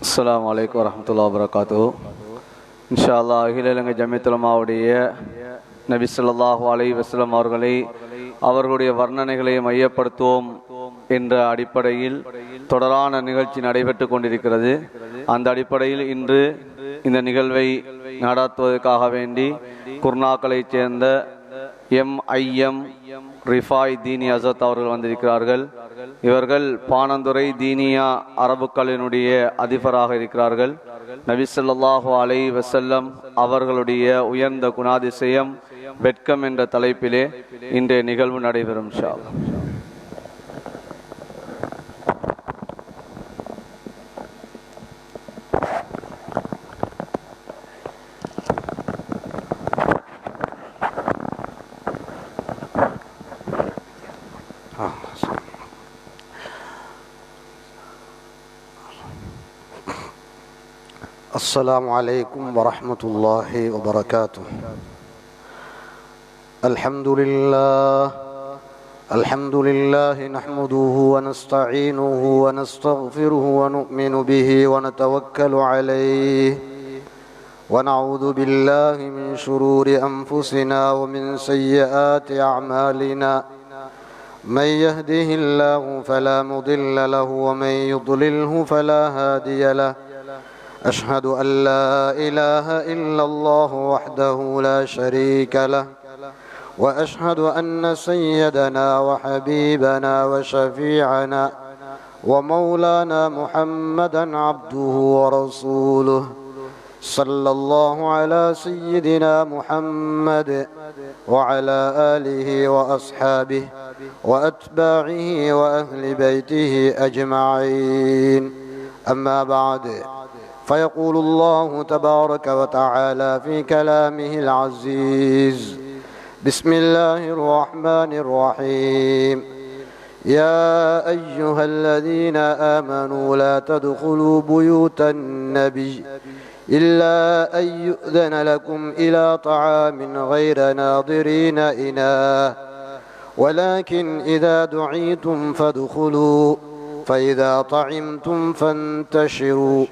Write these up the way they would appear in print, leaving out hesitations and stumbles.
அஸ்ஸலாமு அலைக்கும் வரஹ்மத்துல்லாஹி வபரகாத்துஹு. இன்ஷா அல்லாஹ் அகில இலங்கை ஜமியத்துல் உலமாவுடைய நபி ஸல்லல்லாஹு அலைஹி வஸல்லம் அவர்களுடைய வர்ணனைகளை மையப்படுத்துவோம் என்ற அடிப்படையில் தொடரான நிகழ்ச்சி நடைபெற்று கொண்டிருக்கிறது. அந்த அடிப்படையில் இன்று இந்த நிகழ்வை நடாத்துவதற்காக வேண்டி குர்னாக்களைச் சேர்ந்த எம் ரிஃபாய் தீனி அசத் அவர்கள் வந்திருக்கிறார்கள். இவர்கள் பாணந்துறை தீனியா அரபுக்களினுடைய அதிபராக இருக்கிறார்கள். நபி ஸல்லல்லாஹு அலைஹி வஸல்லம் அவர்களுடைய உயர்ந்த குணாதிசயம் வெட்கம் என்ற தலைப்பிலே இன்றைய நிகழ்வு நடைபெறும் இன்ஷா அல்லாஹ். السلام عليكم ورحمة الله وبركاته. الحمد لله نحمده ونستعينه ونستغفره ونؤمن به ونتوكل عليه ونعوذ بالله من شرور أنفسنا ومن سيئات أعمالنا من يهده الله فلا مضل له ومن يضلله فلا هادي له. أشهد أن لا إله إلا الله وحده لا شريك له وأشهد أن سيدنا وحبيبنا وشفيعنا ومولانا محمدا عبده ورسوله صلى الله على سيدنا محمد وعلى آله وأصحابه وأتباعه وأهل بيته أجمعين. أما بعد، فيقول الله تبارك وتعالى في كلامه العزيز: بسم الله الرحمن الرحيم. يا أيها الذين آمنوا لا تدخلوا بيوت النبي إلا أن يؤذن لكم إلى طعام غير ناظرين إناه ولكن إذا دعيتم فادخلوا فإذا طعمتم فانتشروا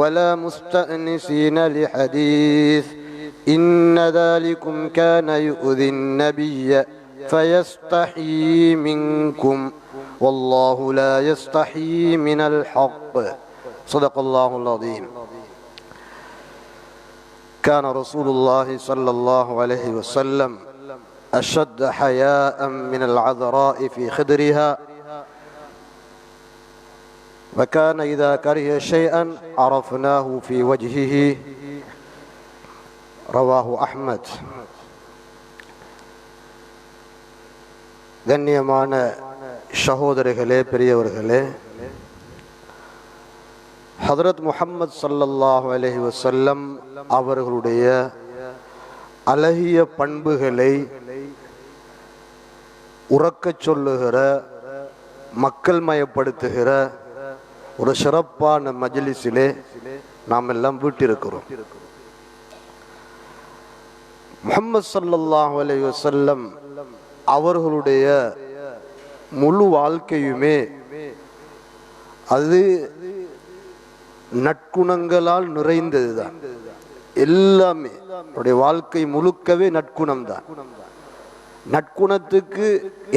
ولا مستأنسين لحديث إن ذلكم كان يؤذي النبي فيستحيي منكم والله لا يستحيي من الحق. صدق الله العظيم. كان رسول الله صلى الله عليه وسلم أشد حياء من العذراء في خدرها وكان إذا كره شيئا عرفناه في وجهه. رواه أحمد. கண்ணியமான சகோதரர்களே, பெரியவர்களே, ஹதரத் முஹம்மது ஸல்லல்லாஹு அலைஹி வஸல்லம் அவர்களுடைய அழகிய பண்புகளை உறக்கச் சொல்லுகிற, மக்கள் மயப்படுத்துகிற ஒரு சிறப்பான மஜ்லிஸிலே நாம் எல்லாம் வீட்டிருக்கிறோம். முஹம்மது ஸல்லல்லாஹு அலைஹி வஸல்லம் அவர்களுடைய முழு வாழ்க்கையுமே அது நற்குணங்களால் நிறைந்ததுதான். எல்லாமே அவருடைய வாழ்க்கை முழுக்கவே நற்குணம் தான். நற்குணத்துக்கு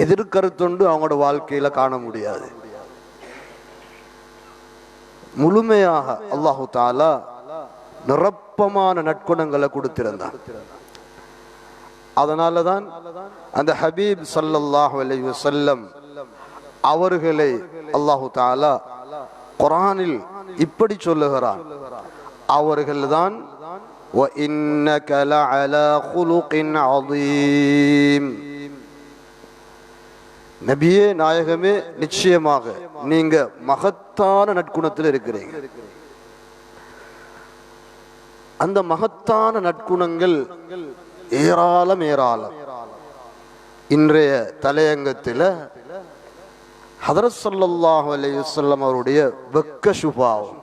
எதிர்கருத்தொண்டு அவங்களோட வாழ்க்கையில காண முடியாது. முழுமையாக அல்லாஹு தஆலா நிரப்பமான நற்குணங்களை கொடுத்திருந்தான். அதனாலதான் அந்த ஹபீப் ஸல்லல்லாஹு அலைஹி வஸல்லம் அவர்களை அல்லாஹு தஆலா குர்ஆனில் இப்படி சொல்லுகிறான்: அவர்கள்தான் வ இன்னக லஅலா குலுகின் அதீம். நபியே, நாயகமே, நிச்சயமாக நீங்க மகத்தான நற்குணத்தில் இருக்கிறீங்க. அந்த மகத்தான நற்குணங்கள் ஏராளம் ஏராளம். இன்றைய தலையங்கத்தில் ஹதரத் ஸல்லல்லாஹு அலைஹி வஸல்லம் அவருடைய வெட்க சுபாவம்,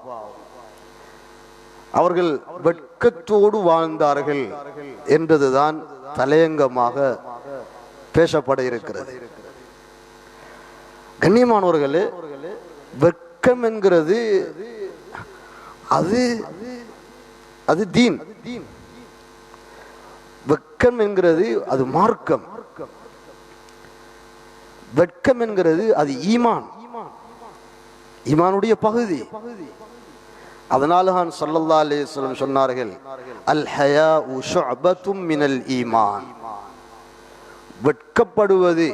அவர்கள் வெட்கத்தோடு வாழ்ந்தார்கள் என்றதுதான் தலையங்கமாக பேசப்பட இருக்கிறது. கண்ணியமானவர்களே, வெட்கம் என்கிறது அது அது தீன். வெட்கம் என்கிறது அது மார்க்கம். வெட்கம் என்கிறது அது ஈமான், ஈமானுடைய பகுதி. அதனால ஸல்லல்லாஹு அலைஹி வஸல்லம் சொன்னார்கள், அல் ஹயாஉ ஷுஅபத்தும் மினல் ஈமான். வெட்கப்படுவது,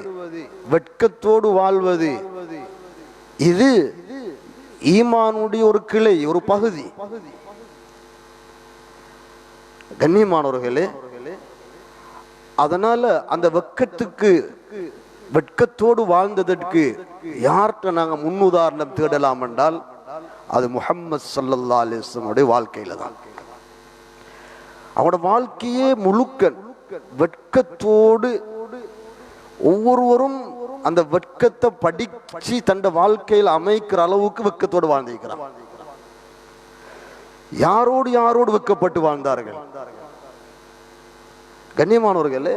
வெட்கத்தோடு வாழ்வது, இது ஈமானுடைய ஒரு கிளை, ஒரு பகுதி. கண்ணியமானவர்களே, அதனால அந்த வெட்கத்துக்கு, வெட்கத்தோடு வாழ்ந்ததற்கு யார்கிட்ட நாங்க முன்னுதாரணம் தேடலாம் என்றால் அது முஹம்மது ஸல்லல்லாஹு அலைஹி வஸல்லம் வாழ்க்கையில தான். அவனோட வாழ்க்கையே முழுக்க வெட்கத்தோடு, ஒவ்வொருவரும் அந்த வெட்கத்தை படிச்சு தன் வாழ்க்கையில் அமைக்கிற அளவுக்கு வெட்கத்தோடு வாழ்ந்திருக்கிறான். யாரோடு யாரோடு வெட்கப்பட்டு வாழ்ந்தார்கள் கண்ணியமானவர்களே.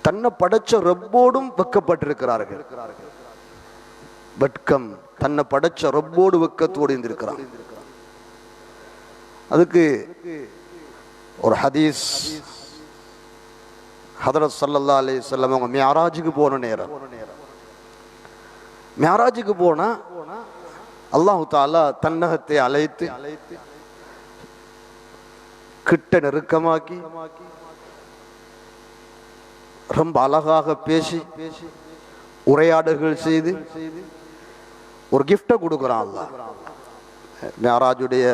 தன்னை படைச்ச ரப்போடும் வெட்கப்பட்டிருக்கிறார்கள். வெட்கம், தன்னை படைச்ச ரப்போடு வெட்கத்தோடு இருந்திருக்கிறான். அதுக்கு ஒரு ஹதீஸ், ஹதரத் ஸல்லல்லாஹு அலைஹி வஸல்லம் அவங்க மிஅராஜுக்கு போன நேரம், மிஅராஜுக்கு போனா அல்லாஹ் தஆலா தன்னகத்தை அழைத்து கிட்ட நெருக்கமாக்கி ரொம்ப அழகாக பேசி உரையாடல்கள் செய்து ஒரு கிஃப்டை கொடுக்குறான் அல்லாஹ். மிஅராஜுடைய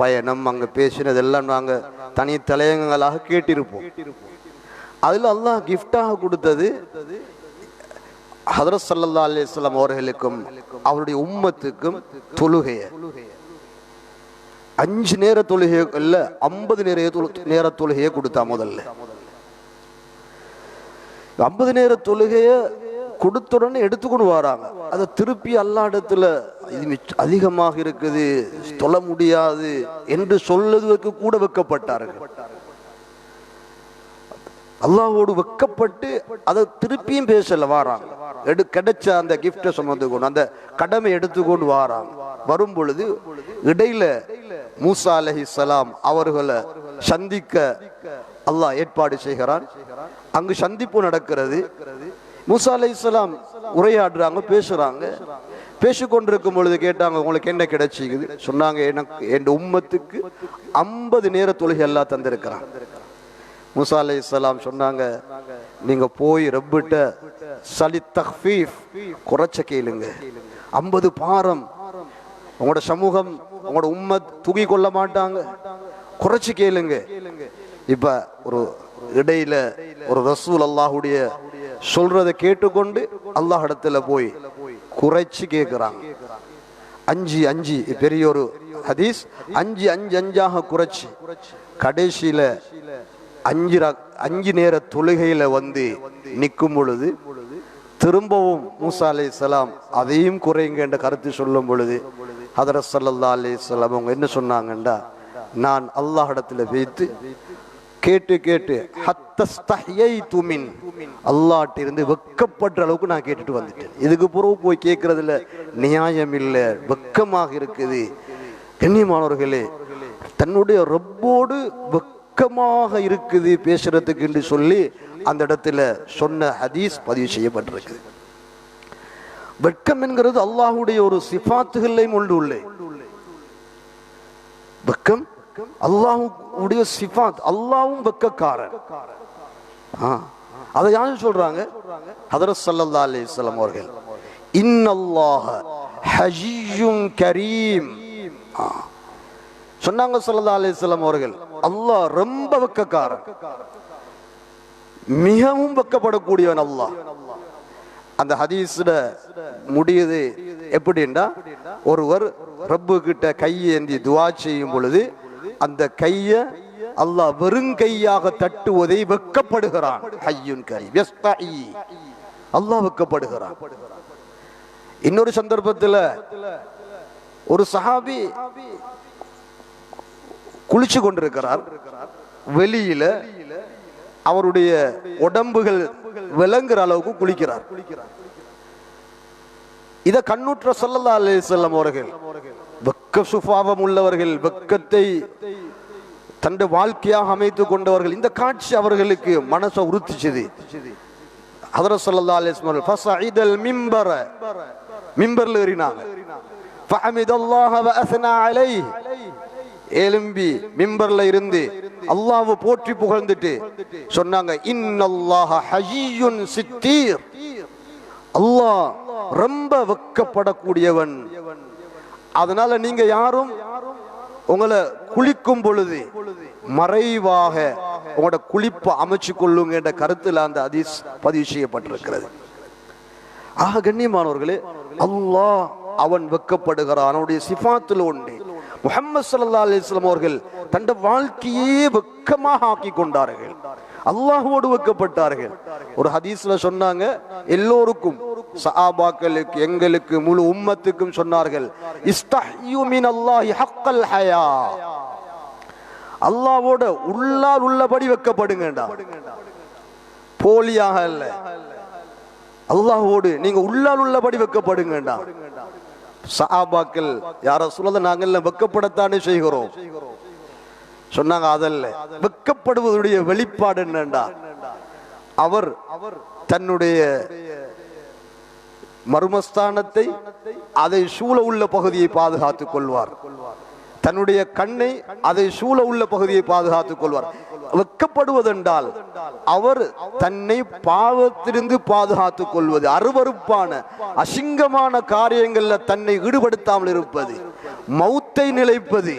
பயணம், அங்க பேசினதெல்லாம் நாங்க தனி தலையங்கங்களாக கேட்டிருப்போம். அதுல அல்லாஹ் கிஃப்டாக கொடுத்தது ஹதரத் ஸல்லல்லாஹு அலைஹி வஸல்லம் அவர்களுக்கும் அவருடைய உம்மத்துக்கும் தொழுகைய. 5 நேர தொழுகை இல்ல, 50 நேர தொழுகையை கொடுத்தா. முதல்ல 50 நேர தொழுகைய கொடுத்த உடனே எடுத்துக்கொண்டு வராங்க. அதை திருப்பி அல்லாஹ் இடத்துல இது அதிகமாக இருக்குது, தொழ முடியாது என்று சொல்லுவதற்கு கூட வெட்கப்பட்டார்கள். அல்லாஹ்வோடு வெட்கப்பட்டு அதை திருப்பியும் பேசல வாராங்க. கிடைச்ச அந்த கிஃப்டை சுமந்து கொண்டு, அந்த கடமை எடுத்துக்கொண்டு வாராங்க. வரும் பொழுது இடையில மூசா அலைஹிஸ்ஸலாம் அவர்களை சந்திக்க அல்லாஹ் ஏற்பாடு செய்கிறான். அங்கு சந்திப்பு நடக்கிறது. மூசா அலைஹிஸ்ஸலாம் உரையாடுறாங்க, பேசுறாங்க. பேசிக்கொண்டிருக்கும் பொழுது கேட்டாங்க, உங்களுக்கு என்ன கிடைச்சிக்குது? சொன்னாங்க, எனக்கு என் உம்மத்துக்கு 50 நேர தொழுகை எல்லாம் தந்திருக்கிறான். மூசா அலைஹிஸ்ஸலாம் சொன்னாங்க, நீங்க போய் ரப்பிட்ட சலி தக்ஃபீஃப், குறைச்ச கேளுங்க. 50 பாரம் உங்களோட சமூகம், உங்களோட உம்மத் தூக்கி கொள்ள மாட்டாங்க, குறைச்சு கேளுங்க. இப்ப ஒரு இடையில ஒரு ரசூல் அல்லாஹுடைய சொல்றதை கேட்டுக்கொண்டு அல்லாஹ் இடத்துல போய் குறைச்சு கேட்கிறாங்க. 5 பெரிய ஒரு ஹதீஸ், 5 குறைச்சு கடைசியில 5 நேர தொழுகையில வந்து நிற்கும் பொழுது திரும்பவும் மூசா அலைஹிஸ்ஸலாம் அதையும் குறைங்க என்ற கருத்து சொல்லும் பொழுது ஹதரத் ஸல்லல்லாஹு அலைஹி வஸல்லம் அவங்க என்ன சொன்னாங்கண்டா, நான் அல்லாஹ் இடத்துல வைத்து கேட்டு கேட்டு ஹத்தஸ்தஹ்யைது மின், அல்லாஹ்ட்ட இருந்து வெட்கப்படுற அளவுக்கு நான் கேட்டுட்டு வந்துட்டேன். இதுக்கு பிறகு போய் கேட்கறதுல நியாயம் இல்லை, வெட்கமாக இருக்குது. கண்ணியமானவர்களே, தன்னுடைய ரப்போடு வெட்கமாக இருக்குது பேசுறதுக்கு என்று சொல்லி அந்த இடத்துல சொன்ன ஹதீஸ் பதிவு செய்யப்பட்டிருக்கு. வெட்கம் என்கிறது அல்லாஹ்வுடைய ஒரு சிஃபாத்துகளையும் ஒன்று உள்ளே. வெட்கம் அல்லாஹ்வுடைய சிஃபாத், அல்லாஹ்வும் வெட்கக்காரன். அதை யாரு சொல்றாங்க? ஹதரத் ஸல்லல்லாஹு அலைஹி வஸல்லம் அவர்கள், இன்னல்லாஹ ஹஜிய்யுன் கரீம் சொன்னாங்க. ஸல்லல்லாஹு அலைஹி வஸல்லம் அவர்கள், அல்லாஹ் ரொம்ப வெட்கக்காரன், மிகவும் வெட்கப்படக்கூடியவன் அல்லாஹ். அந்த ஹதீஸ்ல முடியுது எப்படின்னா, ஒருவர் ரப்பு கிட்ட கையேந்தி துஆ செய்யும் பொழுது அந்த கைய அல்லாஹ் வெறுங்கையாக தட்டுவதை வெட்கப்படுகிறான். ஹய்யுன் கரீம் யஸ்தஈ, அல்லாஹ் வெட்கப்படுகிறான். இன்னொரு சந்தர்ப்பத்தில் ஒரு சஹாபி குளிச்சு கொண்டிருக்கிறார். வெளியில அவருடைய உடம்புகள் விளங்குற அளவுக்கு குளிக்கிறார். இத கண்ணுற்ற ஸல்லல்லாஹு அலைஹி வஸல்லம் அவர்கள் வெக்க சுபாவம் உள்ளவர்கள், வெக்கத்தை தன்னுடைய வாழ்க்கையாக அமைத்துக் கொண்டவர்கள். இந்த காட்சி அவர்களுக்கு மனசை உறுத்திச்சது. ஹதரத் ஸல்லல்லாஹு அலைஹி வஸல்லம் ஃபஸஇதல் மிம்பர, மிம்பர்ல ஏறினாங்க. ஃபஹமிதல்லாஹ வ அஸ்னா அலைஹி, எழும்பி மிம்பர்ல இருந்து அல்லாஹ்வை போற்றி புகழ்ந்துட்டு சொன்னாங்க, இன்னல்லாஹ ஹய்யுன் சித்தீர், அல்லாஹ் ரொம்ப வெக்கப்படக்கூடியவன். அதனால நீங்க யாரும் உங்களை குளிக்கும் பொழுது மறைவாக உங்களோட குளிப்பை அமைச்சு கொள்ளுங்க என்ற கருத்தில் அந்த ஹதீஸ் பதிவு செய்யப்பட்டிருக்கிறது. ஆக கண்ணியமானவர்களே, அல்லாஹ் அவன் வெக்கப்படுகிறான். அவனுடைய சிஃபாத்தில் ஒன்று. முஹம்மது ஸல்லல்லாஹு அலைஹி வஸல்லம் அவர்கள் தன்னுடைய வாழ்க்கையே வெக்கமாக ஆக்கி கொண்டார்கள். அல்லாஹ்வோடு வெக்கப்பட்டார்கள். ஒரு ஹதீஸ்ல சொன்னாங்க, எல்லோருக்கும், சஹாபாக்களுக்கு, எங்களுக்கு, முழு உம்மத்துக்கும் சொன்னார்கள், இஸ்தஹ்யு மினல்லாஹி ஹக்கல் ஹயா, அல்லாஹ்வோட உள்ளால் உள்ளபடி வெக்கப்படுங்கடா, போலியாக அல்ல. அல்லாஹ்வோடு நீங்க உள்ளால் உள்ளபடி வெக்கப்படுங்கடா. சஹாபாக்கள், யார ரசூலல்லாஹ், நாங்கள் வெக்கப்படத்தானே செய்கிறோம் சொன்னாங்க. அதல்ல, வெக்கப்படுவதுடைய வெளிப்பாடு என்னண்டா, அவர் தன்னுடைய மர்மஸ்தானத்தை, அதை சூழ உள்ள பகுதியை பாதுகாத்துக் கொள்வார். தன்னுடைய கண்ணை, அதை சூழ உள்ள பகுதியை பாதுகாத்துக் கொள்வார். வெக்கப்படுவதென்றால் அவர் தன்னை பாவத்திலிருந்து பாதுகாத்துக் கொள்வது, அருவருப்பான அசிங்கமான காரியங்கள்ல தன்னை ஈடுபடுத்தாமல் இருப்பது, மௌத்தை நிலைப்பது.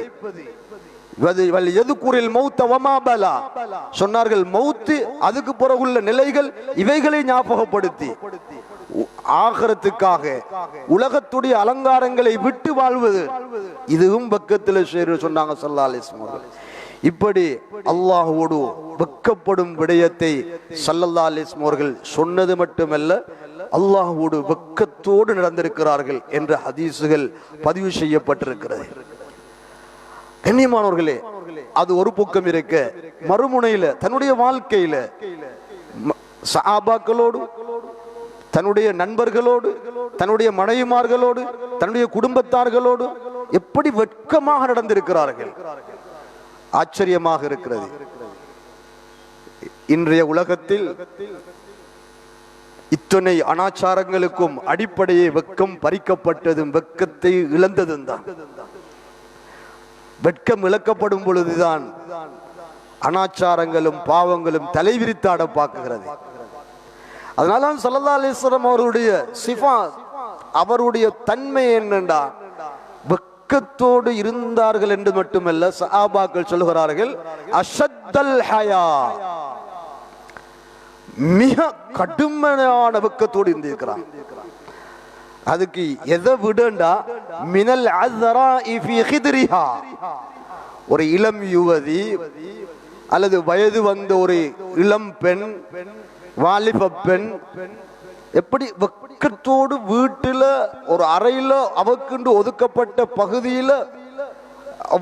சொன்னார்கள், மௌத்து, அதுக்கு பிறகுள்ள நிலைகள், இவைகளை ஞாபகப்படுத்தி ஆகரத்துக்காக உலகத்துடைய அலங்காரங்களை விட்டு வாழ்வது, இதுவும் பக்கத்தில் சேரு சொன்னாங்க ஸல்லல்லாஹு அலைஹி வஸல்லம். இப்படி அல்லாஹ்வோடு வெக்கப்படும் விடயத்தை ஸல்லல்லாஹு அலைஹி வஸல்லம் அவர்கள் சொன்னது மட்டுமல்ல, அல்லாஹ்வோடு வெக்கத்தோடு நடந்திருக்கிறார்கள் என்ற ஹதீசுகள் பதிவு செய்யப்பட்டிருக்கிறது. கண்ணியமானவர்களே, அது ஒரு பக்கம் இருக்க, மறுமுனையில தன்னுடைய வாழ்க்கையில சஹாபாக்களோடு, தன்னுடைய நண்பர்களோடு, தன்னுடைய மனைவிமார்களோடு, தன்னுடைய குடும்பத்தார்களோடு எப்படி வெட்கமாக நடந்திருக்கிறார்கள். ஆச்சரியமாக இருக்கிறது. இன்றைய உலகத்தில் இத்தனை அனாச்சாரங்களுக்கும் அடிப்படையே வெக்கம் பறிக்கப்பட்டதும் வெக்கத்தை இழந்ததும் தான். வெட்கம் இழக்கப்படும் பொழுதுதான் அனாச்சாரங்களும் பாவங்களும் தலைவிரித்தாட பார்க்கிறது. அதனால ஸல்லல்லாஹு அலைஹி வஸல்லம் அவருடைய சிஃபாத், அவருடைய தன்மை என்னண்டா, வெக்கத்தோடு இருந்தார்கள் என்று மட்டுமல்ல, சஹாபாக்கள் சொல்கிறார்கள், அஷத்தல் ஹயா, மிக கடுமையான வெக்கத்தோடு இருந்திருக்கிறார். அதுக்கு எதை விடண்டா, மினல் அஸ்ராஇ ஃபீ ஹித்ரிஹா, ஒரு இளம் யுவதி அல்லது வயது வந்த ஒரு இளம் பெண், வாலிப பெண் எப்படி வெக்கத்தோடு வீட்டில ஒரு அறையில அவக்குண்டு ஒதுக்கப்பட்ட பகுதியில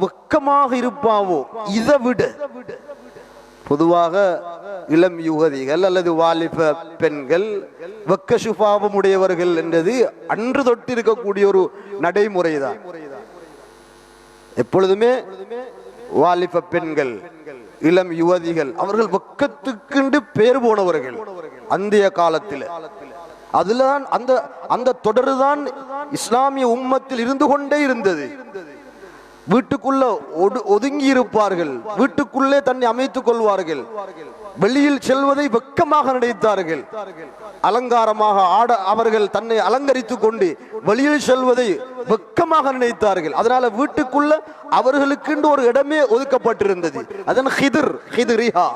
வெக்கமாக இருப்பாவோ, இதை விட பொதுவாக இளம் யுவதிகள் அல்லது வாலிப பெண்கள் வெக்க சுபாவம் உடையவர்கள் என்றது அன்று தொட்டு இருக்கக்கூடிய ஒரு நடைமுறைதான். எப்பொழுதுமே வாலிப பெண்கள், இளம் யுவதிகள், அவர்கள் வெக்கத்துக்கு பேர் போனவர்கள் அந்தைய காலத்தில். அதுதான் அந்த தொடர்தான் இஸ்லாமிய உம்மத்தில் இருந்து கொண்டே இருந்தது. வீட்டுக்குள்ள ஒதுங்கி இருப்பார்கள், வீட்டுக்குள்ளே தன்னை அமைத்துக் கொள்வார்கள், வெளியில் செல்வதை வெக்கமாக நினைத்தார்கள், அலங்காரமாக ஆட அவர்கள் தன்னை அலங்கரித்துக் கொண்டு வெளியில் செல்வதை வெக்கமாக நினைத்தார்கள். அதனால வீட்டுக்குள்ள அவர்களுக்கு ஒரு இடமே ஒதுக்கப்பட்டிருந்தது, அதன் ஹித்ரிஹா.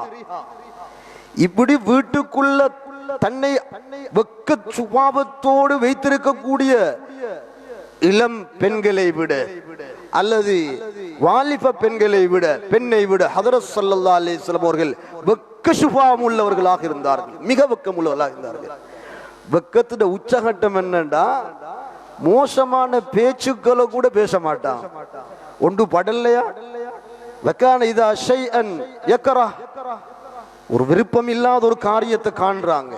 இப்படி வீட்டுக்குள்ள தன்னை வெக்க சுபாவத்தோடு வைத்திருக்கக்கூடிய இளம் பெண்களை விட அல்லது வாலிப பெண்களை விட, பெண்ணை விட ஹதரத் ஸல்லல்லாஹு அலைஹி வஸல்லம் அவர்கள் வெக்க சுபாவம் உள்ளவர்களாக இருந்தார்கள், மிக வெக்கம் உள்ளவர்களாக இருந்தார்கள். வெக்கத்துட உச்சகட்டம் என்னண்டா, மோசமான பேச்சுக்களை கூட பேச மாட்டான். ஒன்று படலையா, வக்கான இதா ஷைஅன் யக்ரஹ், ஒரு விருப்பம் இல்லாத ஒரு காரியத்தை காண்றாங்க,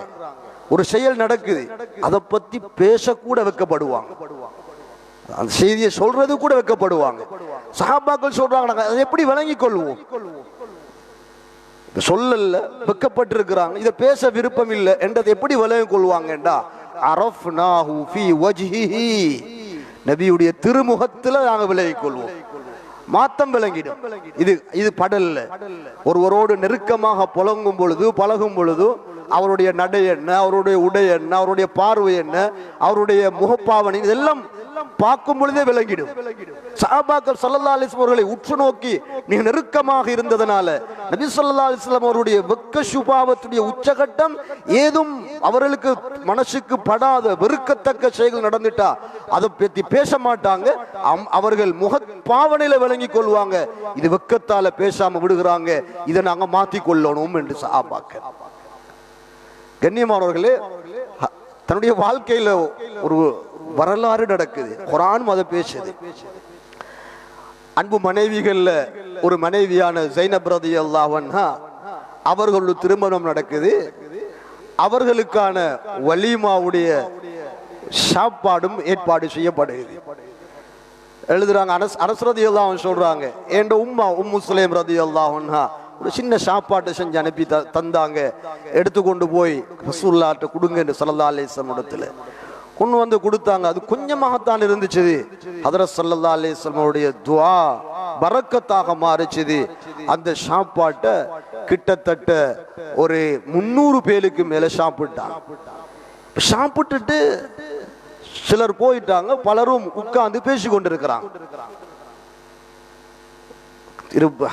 ஒரு செயல் நடக்குது, அதை பத்தி பேசக்கூட வெக்கப்படுவாங்க. அந்த செய்தியை சொல்றது கூட வெட்கப்படுவாங்க. சஹாபாக்கள் சொல்றாங்க, நாங்க அதை எப்படி விளங்கிக் கொள்வோம்? சொல்லல, வெட்கப்பட்டிருக்கிறாங்க, இதை பேச விருப்பம் இல்லை என்றதை எப்படி விளங்கிக் கொள்வாங்கடா? அரஃப்னாஹு ஃபீ வஜ்ஹிஹி, நபியுடைய திருமுகத்துல நாங்க விளங்கிக் கொள்வோம். மாத்தம் விளங்கிடும். இது படல்ல. ஒருவரோடு நெருக்கமாக புலங்கும் பொழுது, பழகும் பொழுது அவருடைய நடை என்ன, அவருடைய உடை என்ன, அவருடைய பார்வை என்ன, அவருடைய முகப்பாவனை, இதெல்லாம் பார்க்கும் பொழுதே விளங்கிடும். சஹாபாக்கள் ஸல்லல்லாஹு அலைஹி வஸல்லம் அவர்களை உற்று நோக்கி மிக நெருக்கமாக இருந்ததனால நபி ஸல்லல்லாஹு அலைஹி வஸல்லம் அவருடைய வெக்க சுபாவத்துடைய உச்சகட்டம் ஏதும் அவர்களுக்கு மனசுக்கு படாத வெறுக்கத்தக்க செயல்கள் நடந்துட்டா அதை பற்றி பேச மாட்டாங்க. அவர்கள் முக பாவனையில விளங்கி கொள்வாங்க, இது வெக்கத்தால பேசாம விடுகிறாங்க, இதை நாங்க மாத்தி கொள்ளணும் என்று சஹாபாக்கள். கண்ணியமானவர்களே, தன்னுடைய வாழ்க்கையில ஒரு வரலாறு நடக்குது, குர்ஆன் அதை பேசுது. அன்பு மனைவிகள்ல ஒரு மனைவியான ஸைனப் ரலியல்லாஹு அன்ஹா அவர்களுடைய திருமணம் நடக்குது. அவர்களுக்கான வலீமாவுடைய சாப்பாடும் ஏற்பாடு செய்யப்படுகிறது. எழுதுறாங்க, அனஸ் ரலியல்லாஹு அன்ஹு சொல்றாங்க, என் உம்மா உம்மு சுலைம் ரலியல்லாஹு அன்ஹா ஒரு சின்ன சாப்பாட்டை செஞ்சு அனுப்பி தந்தாங்க. எடுத்துக்கொண்டு போய் ரசூலுல்லாஹ்ட்ட கொடுங்க என்று ஸல்லல்லாஹு அலைஹி வஸல்லம் இடத்துல கொண்டு வந்து கொடுத்தாங்க. அது கொஞ்சமாகத்தான் இருந்துச்சு. ஹதரத் ஸல்லல்லாஹு அலைஹி வஸல்லம் உடைய துஆ பரக்கத்தாக மாறிச்சுது. அந்த சாப்பாட்டை கிட்டத்தட்ட ஒரு 300 பேருக்கு மேல சாப்பிட்டாங்க. சாப்பிட்டுட்டு சிலர் போயிட்டாங்க, பலரும் உட்கார்ந்து பேசி கொண்டிருக்கிறாங்க.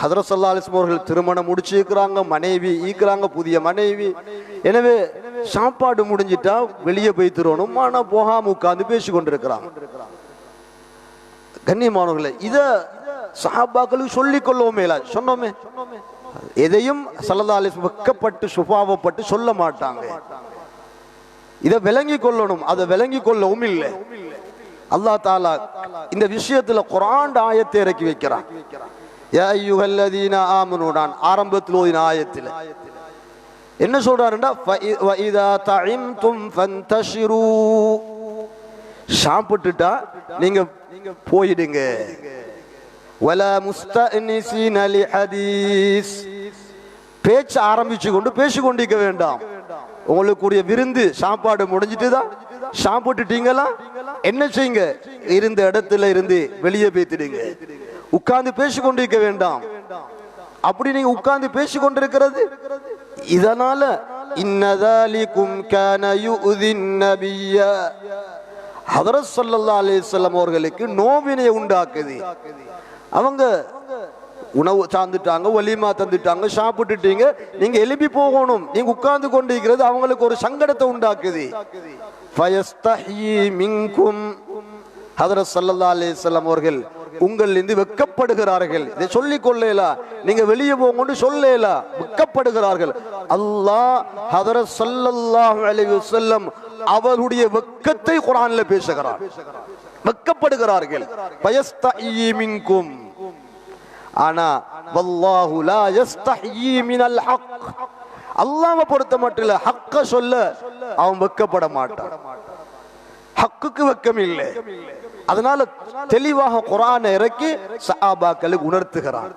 ஹதரத் ஸல்லல்லாஹு அலைஹி வஸல்லம் அவர்கள் திருமணம் முடிச்சிருக்கிறாங்க, மனைவி ஈக்குறாங்க, புதிய மனைவி. எனவே சாப்பாடு முடிஞ்சிட்டா வெளியே போய் திருவணும், ஆனா போகாம உட்கார்ந்து பேசி கொண்டிருக்கிறாங்க. கண்ணியமானவர்களே, இத சஹாபாக்களுக்கு சொல்லிக் கொள்ளவும் மேல சொன்னோமே, எதையும் ஸல்லல்லாஹு அலைஹி வஸல்லம் வெட்கப்பட்டு சுபாவப்பட்டு சொல்ல மாட்டாங்க. இதை விளங்கி கொள்ளணும், அதை விளங்கி கொள்ளவும் இல்லை. அல்லாஹ் தஆலா இந்த விஷயத்துல குர்ஆன் ஆயத்தை இறக்கி வைக்கிறான். யா அய்யுஹல்லதீன ஆமனூ, நான் ஆரம்பத்தில் ஓதின ஆயத்தில் என்ன சொல்றாருன்னா, ஃபஇதா தஇம்தும் ஃபன்தஷிரு, சாப்பிட்டுட்டா நீங்க போயிடுங்க. வலா முஸ்தஅனிஸீன லிஹதீஸ், பேச்சு ஆரம்பிச்சு கொண்டு பேசிக்கொண்டிருக்க வேண்டாம். உங்களுக்குரிய விருந்து சாப்பாடு முடிஞ்சிட்டு தான் சாப்பிட்டுட்டீங்களா, என்ன செய்யுங்க, இருந்த இடத்துல இருந்து வெளியே பேத்திடுங்க. உட்கார்ந்து பேசிக்கொண்டிருக்க வேண்டாம். அப்படி நீங்க உட்கார்ந்து பேசிக்கொண்டிருக்கிறது இதனால இன்னதாலிகும் கான யுதின் நபிய, ஹதரத் ஸல்லல்லாஹு அலைஹி வஸல்லம் அவர்களுக்கு நோவினை உண்டாக்குது. அவங்க உணவு சார்ந்துட்டாங்க, வலிமா தந்துட்டாங்க, சாப்பிட்டுட்டீங்க, நீங்க எழுப்பி போகணும், நீங்க உட்கார்ந்து கொண்டிருக்கிறது அவங்களுக்கு ஒரு சங்கடத்தை உண்டாக்குது. ஃபயஸ்தஹி மின்கும், ஹதரத் ஸல்லல்லாஹு அலைஹி வஸல்லம் அவர்கள் உங்களிலிருந்து வெட்கப்படுகிறார்கள். இதை சொல்லிக் கொள்ளலா, நீங்க வெளியே போங்கன்னு சொல்லலா, வெட்கப்படுகிறார்கள். அல்லாஹ் ஹதரத் ஸல்லல்லாஹு அலைஹி வஸல்லம் அவருடைய வெட்கத்தை குர்ஆன்ல பேசுகிறார். வெட்கப்படுகிறார்கள். ஃபயஸ்தஹி மின்கும், ஆனா வல்லாஹு லா யஸ்தஹி மினல் ஹக், அல்லாஹ்வை பொறுத்த மட்டும் ஹக்க சொல்ல அவன் வெட்கப்பட மாட்டான். ஹக்குக்கு வெட்கம் இல்லை. அதனால தெளிவாக குர்ஆனை இறக்கி சஹாபாக்களுக்கு உணர்த்துகிறார்.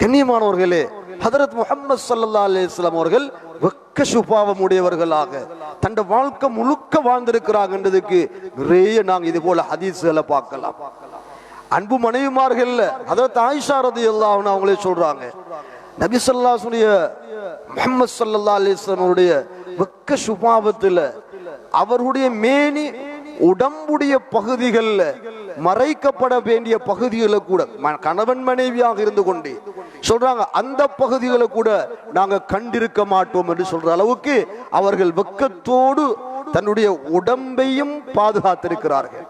கண்ணியமானவர்களே, ஹதரத் முஹம்மது ஸல்லல்லாஹு அலைஹி வஸல்லம் அவர்கள் வெட்க சுபாவம் உடையவர்களாக தன் வாழ்க்கை முழுக்க வாழ்ந்திருக்கிறாங்க என்றதுக்கு நிறைய நாங்க இது போல ஹதீஸ்களை பார்க்கலாம். அன்பு மனைவிமார்கள் ஹதரத் ஆயிஷா ரலியல்லாஹு அன்ஹா அவங்களே சொல்றாங்க, நபி ஸல்லல்லாஹு அலைஹி வஸல்லம் முஹம்மது ஸல்லல்லாஹு அலைஹி வஸல்லம் உடைய வெட்க சுபாவத்துல அவருடைய மேனி உடம்புடைய பகுதிகளில் மறைக்கப்பட வேண்டிய பகுதிகளை கூட கணவன் மனைவியாக இருந்து கொண்டு சொல்றாங்க, அந்த பகுதிகளை கூட நாங்க கண்டிருக்க மாட்டோம் என்று சொல்ற அளவுக்கு அவர்கள் வெட்கத்தோடு தன்னுடைய உடம்பையும் பாதுகாத்திருக்கிறார்கள்,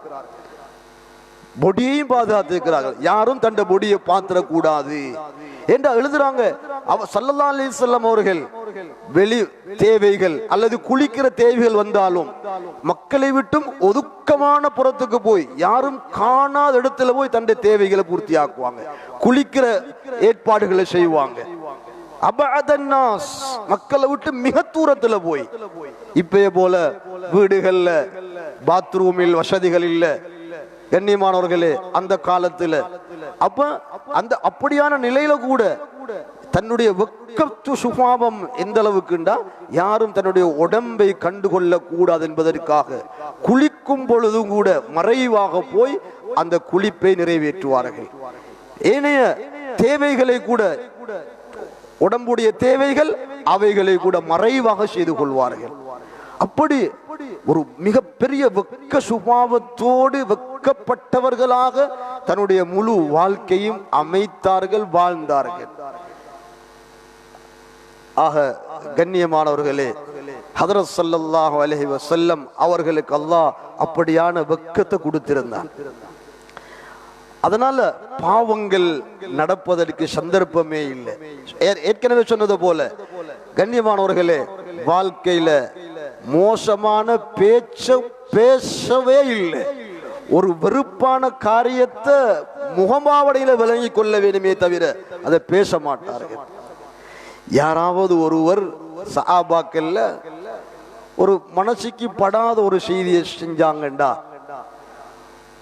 பொடியையும் பாதுகாத்திருக்கிறார்கள். யாரும் தன் பொடியை பாத்திரக்கூடாது என்று எழுதுறாங்க. ஸல்லல்லாஹு அலைஹி வஸல்லம் அவர்கள் வெளி தேவைகள் அல்லது குளிக்கிற தேவைகள் வந்தாலும் மக்களை விட்டும் ஒதுக்கமான புறத்துக்கு போய் யாரும் காணாத இடத்துல போய் தன்னுடைய தேவைகளை பூர்த்தி ஆக்குவாங்க, குளிக்கிற ஏற்பாடுகளை செய்வாங்க. அபஅதன்னாஸ், மக்களை விட்டு மிக தூரத்துல போய். இப்பயே போல வீடுகள்ல பாத்ரூமில் வசதிகள் இல்ல, கண்ணியமானவர்களே அந்த காலத்துல அப்ப அந்த அப்படியான நிலையில கூட தன்னுடைய வெக்கத்து சுபாவம் எந்த அளவுக்குண்டா யாரும் தன்னுடைய உடம்பை கண்டுகொள்ள கூடாது என்பதற்காக குளிக்கும் பொழுதும் கூட மறைவாக போய் அந்த குளிப்பை நிறைவேற்றுவார்கள். ஏனைய தேவைகளை கூட உடம்புடைய தேவைகள் அவைகளை கூட மறைவாக செய்து கொள்வார்கள். அப்படி ஒரு மிகப்பெரிய வெக்க சுபாவத்தோடு வெக்கப்பட்டவர்களாக தன்னுடைய முழு வாழ்க்கையும் அமைத்தார்கள், வாழ்ந்தார்கள். ஆக கண்ணியமானவர்களே, ஹதரத் ஸல்லல்லாஹு அலைஹி வஸல்லம் அவர்களுக்கு அல்லாஹ் அப்படியான வெக்கத்தை கொடுத்திருந்தார். அதனால பாவங்கள் நடப்பதற்கு சந்தர்ப்பமே இல்லை. ஏற்கனவே சொன்னது போல கண்ணியமானவர்களே, வாழ்க்கையில மோசமான பேசவே இல்லை. ஒரு வெறுப்பான காரியத்தை முகமாவடையில விளங்கி கொள்ள வேண்டுமே தவிர அதை பேச மாட்டார்கள். யாராவது ஒருவர் சஹாபாக்கள்ல ஒரு மனசுக்கு படாத ஒரு செய்தியை செஞ்சாங்கண்டா,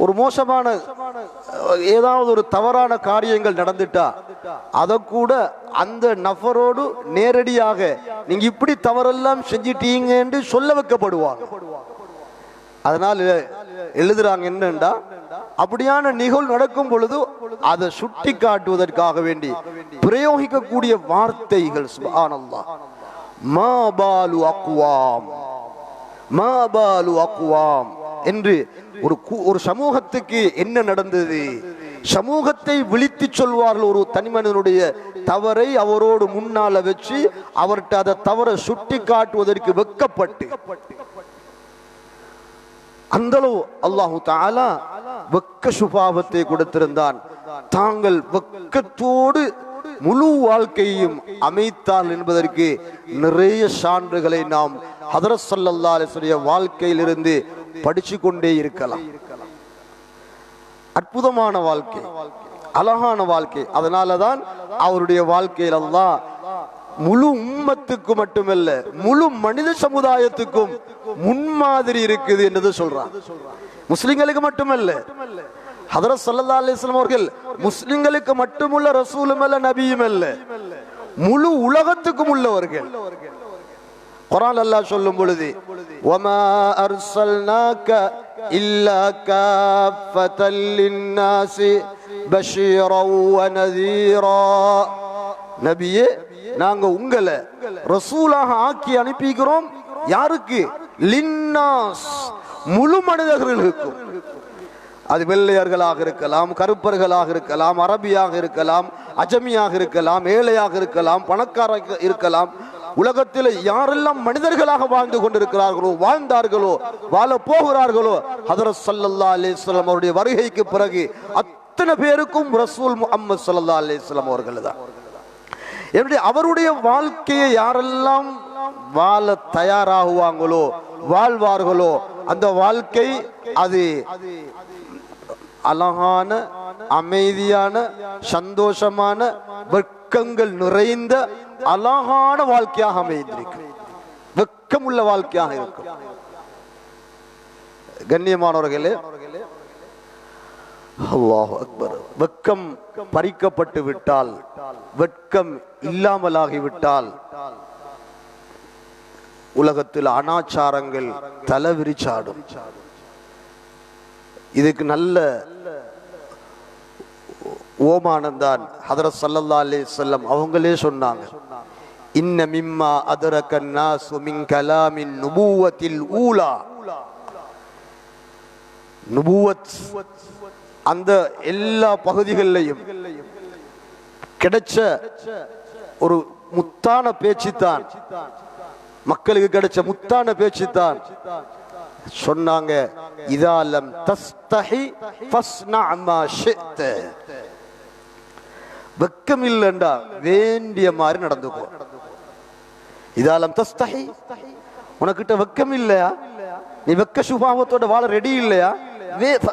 ஒரு மோசமான ஏதாவது ஒரு தவறான காரியங்கள் நடந்துட்டா அத கூட அந்த நபரோடு நேரடியாக நீங்க இப்படி தவறெல்லாம் செஞ்சிட்டீங்க என்று சொல்ல வைக்கப்படுவாங்க. அதனால எழுதுறாங்க என்னண்டா, அப்படியான நிகழ்வு நடக்கும் பொழுது அதை சுட்டி காட்டுவதற்காக வேண்டி பிரயோகிக்கக்கூடிய வார்த்தைகள் சுப்ஹானல்லாஹ், மா பாலு அக்வாம், மா பாலு அக்வாம் என்று ஒரு சமூகத்துக்கு என்ன நடந்தது, சமூகத்தை விழித்து சொல்வார்கள். ஒரு தனிமனிதனுடைய தவறை அவரோடு முன்னால வச்சு அவர்கிட்ட அதை தவற சுட்டி காட்டுவதற்கு வெக்கப்பட்டு, அந்த அளவு அல்லாஹு தஆலா வெக்க சுபாவத்தை கொடுத்திருந்தான். தாங்கள் வெக்கத்தோடு முழு வாழ்க்கையும் அமைத்தால் என்பதற்கு நிறைய சான்றுகளை நாம் ஹதரத் ஸல்லல்லாஹு அலைஹி வஸல்லம் வாழ்க்கையிலிருந்து படிச்சு கொண்டே இருக்கலாம். அற்புதமான வாழ்க்கை, அழகான வாழ்க்கை. அதனாலதான் அவருடைய வாழ்க்கையில் அல்லாஹ் முழு உம்மத்துக்கு மட்டுமல்ல முழு மனித சமுதாயத்துக்கும் முன்மாதிரி இருக்குது என்று சொல்றான். முஸ்லிம்களுக்கு மட்டுமல்ல, ஹதரத் ஸல்லல்லாஹு அலைஹி வஸல்லம் அவர்கள் முஸ்லிம்களுக்கு மட்டுமுள்ள ரசூலும் அல்ல, நபியும் அல்ல, முழு உலகத்துக்கும் உள்ளவர்கள். குர்ஆன் அல்லாஹ் சொல்லும் பொழுது, வமா அர்ஸல்னாக இல்லா காஃபத்தல் லின்னாஸி பஷீரன் வ நதீரா, நபியே நாங்க உங்களை ரசூலாக ஆக்கி அனுப்பிக்கிறோம். யாருக்கு? லின்னாஸ், முழு மனிதர்களுக்கும். அது வெள்ளையர்களாக இருக்கலாம், கருப்பர்களாக இருக்கலாம், அரபியாக இருக்கலாம், அஜமியாக இருக்கலாம், ஏழையாக இருக்கலாம், பணக்காரராக இருக்கலாம். உலகத்தில் யாரெல்லாம் மனிதர்களாக வாழ்ந்து கொண்டிருக்கிறார்களோ, வாழ்ந்தார்களோ, வாழ போகிறார்களோ, ஹதரத் ஸல்லல்லாஹு அலைஹி வஸல்லம் அவருடைய வருகைக்கு பிறகு அத்தனை பேருக்கும் ரசூல் முஹம்மது ஸல்லல்லாஹு அலைஹி வஸல்லம் அவர்கள் தான். எப்படி அவருடைய வாழ்க்கையை யாரெல்லாம் வாழ தயாராகுவாங்களோ, வாழ்வார்களோ, அந்த வாழ்க்கை அது அழகான, அமைதியான, சந்தோஷமான, வெட்கங்கள் நிறைந்த அழகான வாழ்க்கையாக அமைந்திருக்கும். வெட்கம் உள்ள வாழ்க்கையாக இருக்கும். கண்ணியமானவர்களே, அல்லாஹு அக்பர். வெட்கம் பறிக்கப்பட்டு விட்டால், வெட்கம் இல்லாமலாகிவிட்டால் உலகத்தில் அனாச்சாரங்கள் தலைவிரிச்சாடும். இதுக்கு நல்ல ஓமானந்தான் ஹதரத் ஸல்லல்லாஹு அலைஹி வஸல்லம் அவங்களே சொன்னாங்க, இன்ன மிம்மா அதரக الناس من كلام النبوة الأولى, நுபுவத் அந்த எல்லா பகுதிகளிலையும் கிடைச்ச ஒரு முத்தான பேச்சுத்தான், மக்களுக்கு கிடைச்ச முத்தான பேச்சுத்தான். சொன்னாங்க, இதா லம் தஸ்தஹி ஃபஸ்னா மா ஷிஅத, வெக்கம் இல்லைண்டா வேண்டிய மாதிரி நடந்துக்கோ. இதா லம் தஸ்தஹி, உனக்கிட்ட வெக்கம் இல்லையா, நீ வெக்க சுபாவத்தோட வாழ ரெடி இல்லையா,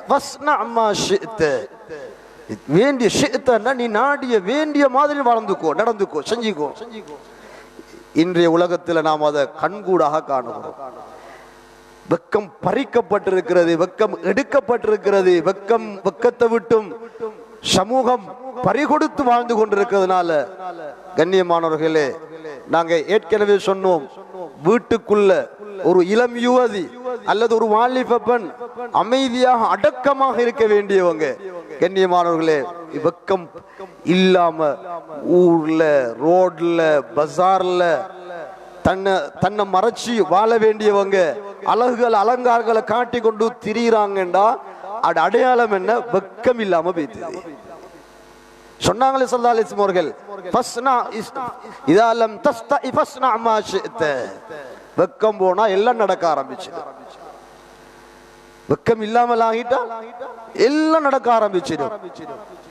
ஃபஸ்னா மா ஷிஅத, வேண்டிய ஷிஅத்தன்னா நீ நாடிய வேண்டிய மாதிரி வாழ்ந்துக்கோ, நடந்துக்கோ, செஞ்சுக்கோ. இன்றைய உலகத்தில் நாம் அதை கண்கூடாக காணுகிறோம். வெக்கம் பறிக்கப்பட்டிருக்கிறது, வெக்கம் எடுக்கப்பட்டிருக்கிறது. வெக்கத்தை விட்டும் சமூகம் பறிகொடுத்து வாழ்ந்து கொண்டிருக்கிறதுனால கண்ணியமானவர்களே, நாங்க ஏற்கனவே சொன்னோம், வீட்டுக்குள்ள ஒரு இளம் யுவதி அல்லது ஒரு வாலிப பெண் அமைதியாக அடக்கமாக இருக்க வேண்டியவங்க. கண்ணியமானவர்களே, வெக்கம் இல்லாம ஊர்ல, ரோட்ல, பஜார்ல தன்னை மறைச்சி வாழ வேண்டியவங்க அழகுகள் அலங்காரங்களை காட்டி கொண்டு திரியிறாங்கண்டா அது அடையாளம் என்ன? வெக்கம் இல்லாம பேசுது. சொன்னாங்களே ஸல்லல்லாஹு அலைஹி வஸல்லம் அவர்கள், வெக்கம் போனா எல்லாம் நடக்க ஆரம்பிச்சிடும். வெக்கம் இல்லாமல் ஆகிட்டா எல்லாம் நடக்க ஆரம்பிச்சிடும்.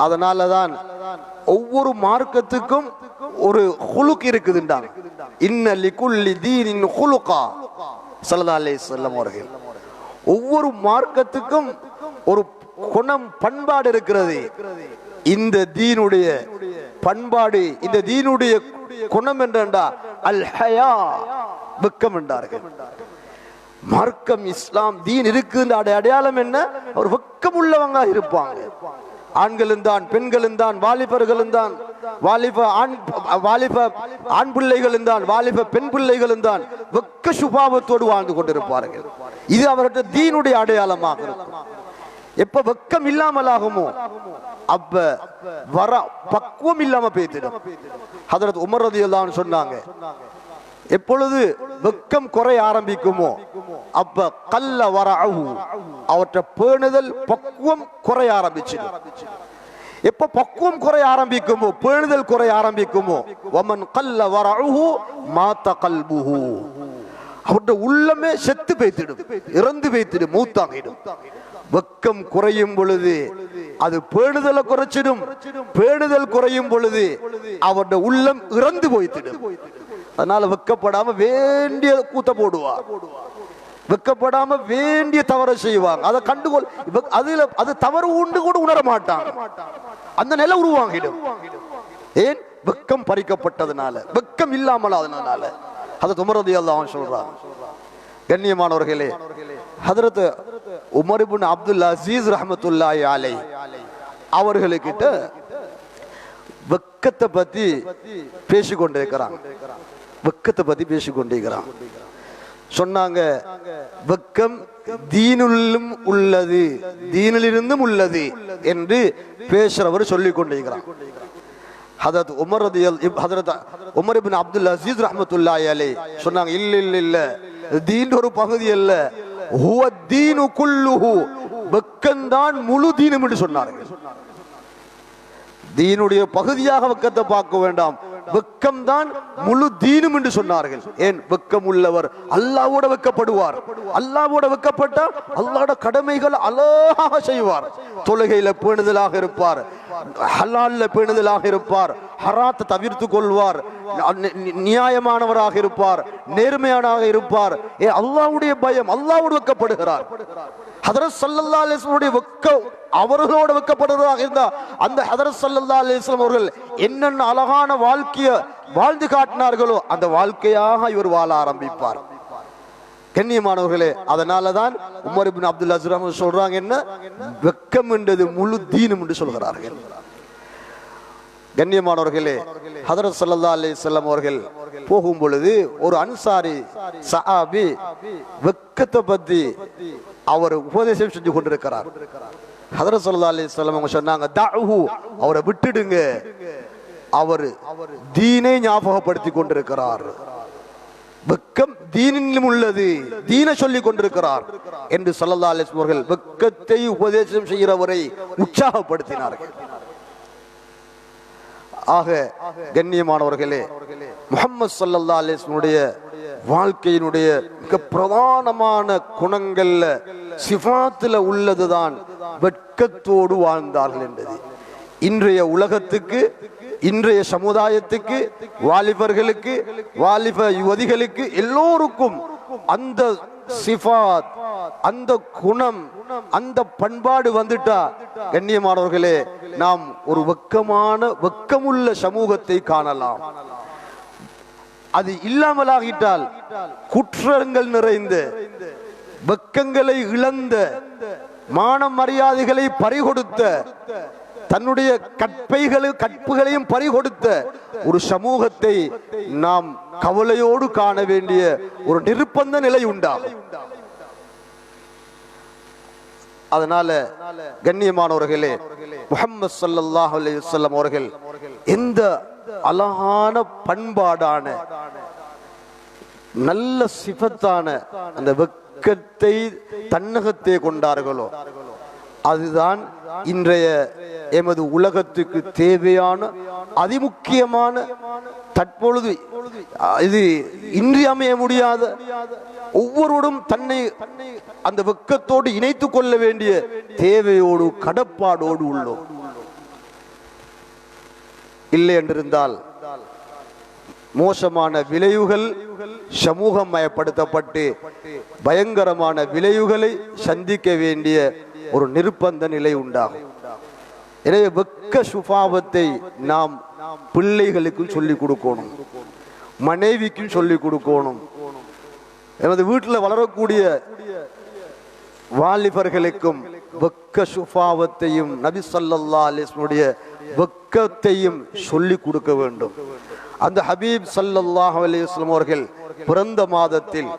அதனாலதான் ஒவ்வொரு மார்க்கத்துக்கும் ஒரு ஹுலுக் இருக்குதுன்றாங்க. இன்ன லிகுல்லி தீனின் ஹுலுகா ஸல்லல்லாஹு அலைஹி வஸல்லம் அவர்கள். ஒவ்வொரு மார்க்கத்துக்கும் ஒரு குணம், பண்பாடு இருக்கிறது. இந்த தீனுடைய பண்பாடு, இந்த தீனுடைய குணம் என்றா அல் ஹயா, வெக்கம் என்றார்கள். மார்க்கம் இஸ்லாம் தீன் இருக்குன்ற அடையாளம் என்ன? ஒரு வெக்கம் உள்ளவங்க இருப்பாங்க. ஆண்களும் தான், பெண்களும் தான், வாலிபர்களும் தான், வாலிப ஆண் பிள்ளைகளும் தான், வாலிப பெண் பிள்ளைகளும் தான் வெக்க சுபாவத்தோடு வாழ்ந்து கொண்டிருப்பார்கள். இது அவருடைய தீனுடைய அடையாளமாக இருக்கும். எப்ப வெக்கம் இல்லாமல் ஆகுமோ அப்ப வர பக்குவம் இல்லாம பேசிடும். ஹதரத் உமர் ரலியல்லாஹு அன்ஹு சொன்னாங்க, எப்பொழுது வெக்கம் குறைய ஆரம்பிக்குமோ அப்ப கல்ல வரஅஹு, அவற்றை பேணுதல் பக்குவம் குறைய ஆரம்பிச்சிடும். எப்ப பக்குவம் குறைய ஆரம்பிக்குமோ, பேணுதல் குறைய ஆரம்பிக்குமோ, வமன் கல்ல வரஅஹு மாத கல்புஹு, அவருடைய உள்ளமே செத்து பேய்த்திடும், இறந்து பேய்த்திடும், மூத்தாகிடும். வெக்கம் குறையும் பொழுது அது பேணுதலை குறைச்சிடும். பேணுதல் குறையும் பொழுது அவருடைய உள்ளம் இறந்து போய்த்திடும். அதனால வெக்கப்படாம வேண்டிய கூத்த போடுவார், வெக்கப்படாம வேண்டிய தவறை செய்வாங்க. அதை கண்டுகொள், அது தவறு உண்டு கூட உணர மாட்டாங்க. அந்த நிலை உருவாகிடும். ஏன்? வெக்கம் பறிக்கப்பட்டதுனால, வெக்கம் இல்லாமல் அதனால. ஹதரத் உமர் ரலியல்லாஹு அன்ஹு சொல்றாங்க, கண்ணியமானவர்களே, ஹதரத் உமர் இப்னு அப்துல் அசீஸ் ரஹ்மத்துல்லாஹி அலைஹி அவர்களுக்கிட்ட வெக்கத்தை பத்தி பேசிக்கொண்டிருக்கிறாங்க. வெக்கத்தை பத்தி பேசிக்கொண்டிருக்கிறாங்க. சொன்னாங்க, வெக்கம் தீனுள்ளும் உள்ளது, தீனிலிருந்தும் உள்ளது என்று பேசுறவர் சொல்லிக் கொண்டிருக்கிறார். ஹதரத் உமர் இப்னு அப்துல் அசீஸ் ரஹ்மத்துல்லாஹி அலைஹி சொன்னாங்க, இல்ல இல்ல இல்ல, தீன் ஒரு பகுதி அல்ல, ஹுவ தீனு குல்லுஹு, வெக்கம்தான் முழு தீனும் என்று சொன்னார்கள். தீனுடைய பகுதியாக வெக்கத்தை பார்க்க வேண்டாம், வெக்கம் தான் முழு தீனும் என்று சொன்னார்கள். ஏன்? வெக்கம் உள்ளவர் அல்லாஹ்வோட வெக்கப்படுவார். அல்லாஹ்வோட வெக்கப்பட்ட அல்லாஹ்வோட கடமைகள் அழகாக செய்வார். தொழுகையில பேணுதலாக இருப்பார், ஹலால்ல பேணுதலாக இருப்பார், ஹராத்தை தவிர்த்து கொள்வார், நியாயமானவராக இருப்பார், நேர்மையானவராக இருப்பார். அல்லாஹ்வுடைய பயம், அல்லாஹ்வோடு வெக்கப்படுகிறார். ஹதரத் ஸல்லல்லாஹு அலைஹி வஸல்லம் வெக்க அவர்களோடு வெக்கப்படுவதாக இருந்தா அந்த ஹதரத் ஸல்லல்லாஹு அலைஹி வஸல்லம் அவர்கள் என்னென்ன அழகான வாழ்க்கையை வாழ்ந்து காட்டினார்களோ அந்த வாழ்க்கையாக இவர் வாழ ஆரம்பிப்பார். கண்ணியமானவர்களே, அதனாலதான் உமர் இப்னு அப்துல் அசீஸ் சொல்றாங்க, என்ன? வெக்கம் என்றது முழு தீனும் என்று சொல்கிறார்கள். கண்ணியமானவர்களே, ஹதரத் ஸல்லல்லாஹு அலைஹி வஸல்லம் அவர்கள் போகும் பொழுது ஒரு அன்சாரி சஹாபி வெக்கத்தை பத்தி அவர் உபதேசம் செஞ்சு கொண்டிருக்கிறார். ஹதரத் ஸல்லல்லாஹு அலைஹி வஸல்லம் அவங்க சொன்னாங்க, தஅஹு, அவரை விட்டுடுங்க, அவர் தீனை ஞாபகப்படுத்தி கொண்டிருக்கிறார். வெக்கம் தீனிலும் உள்ளது, தீனை சொல்லி கொண்டிருக்கிறார் என்று ஸல்லல்லாஹு அலைஹி வஸல்லம் அவர்கள் வெக்கத்தை உபதேசம் செய்கிறவரை உற்சாகப்படுத்தினார்கள். ஆக கண்ணியமானவர்களே, முஹம்மது ஸல்லல்லாஹு அலைஹி வஸல்லம் வாழ்க்கையினுடைய மிக பிரதானமான குணங்கள்ல சிஃபாத்துல உள்ளதுதான் வெட்கத்தோடு வாழ்ந்தார்கள் என்பது. இன்றைய உலகத்துக்கு, இன்றைய சமுதாயத்துக்கு, வாலிபர்களுக்கு, வாலிப யுவதிகளுக்கு எல்லோருக்கும் அந்த சிஃபாத், அந்த குணம், அந்த பண்பாடு வந்துட்டா கண்ணியமானவர்களே, நாம் ஒரு வெக்கமுள்ள சமூகத்தை காணலாம். அது இல்லாமலாகிட்டால் குற்றங்கள் நிறைந்த, வெக்கங்களை இழந்த, மான மரியாதைகளை பறிகொடுத்த, தன்னுடைய கற்புகளையும் பறிகொடுத்த ஒரு சமூகத்தை நாம் கவலையோடு காண வேண்டிய ஒரு நிர்பந்த நிலை உண்டாகும். அதனால கண்ணியமானவர்களே, முஹம்மது ஸல்லல்லாஹு அலைஹி வஸல்லம் அவர்கள் எந்த அழகான பண்பாடான நல்ல சிஃபத்தான அந்த வெட்கத்தை தன்னகத்தே கொண்டார்களோ, அதுதான் இன்றைய எமது உலகத்துக்கு தேவையான அதிமுக்கியமான, தற்பொழுது இது இன்றியமைய முடியாத, ஒவ்வொருவரும் தன்னை அந்த வெட்கத்தோடு இணைத்துக் கொள்ள வேண்டிய தேவையோடு கடப்பாடோடு உள்ளோம். இல்லை என்றிருந்தால் மோசமான விளைவுகள் சமூகம் மயப்படுத்தப்பட்டு பயங்கரமான விளைவுகளை சந்திக்க வேண்டிய ஒரு நிர்பந்த நிலை உண்டாகும். எனவே வெட்க சுபாவத்தை நாம் பிள்ளைகளுக்கும் சொல்லிக் கொடுக்கணும், மனைவிக்கும் சொல்லிக் கொடுக்கணும். எனது வீட்டில் வளரக்கூடிய வாலிபர்களுக்கும் வெட்க சுபாவத்தையும் நபி ஸல்லல்லாஹு அலைஹி வஸல்லம் வெட்கத்தையும் சொல்லிக் கொடுக்க வேண்டும். அந்த ஹபீப் ஸல்லல்லாஹு அலைஹி வஸல்லம் அவர்கள் பிறந்த மாதத்தில்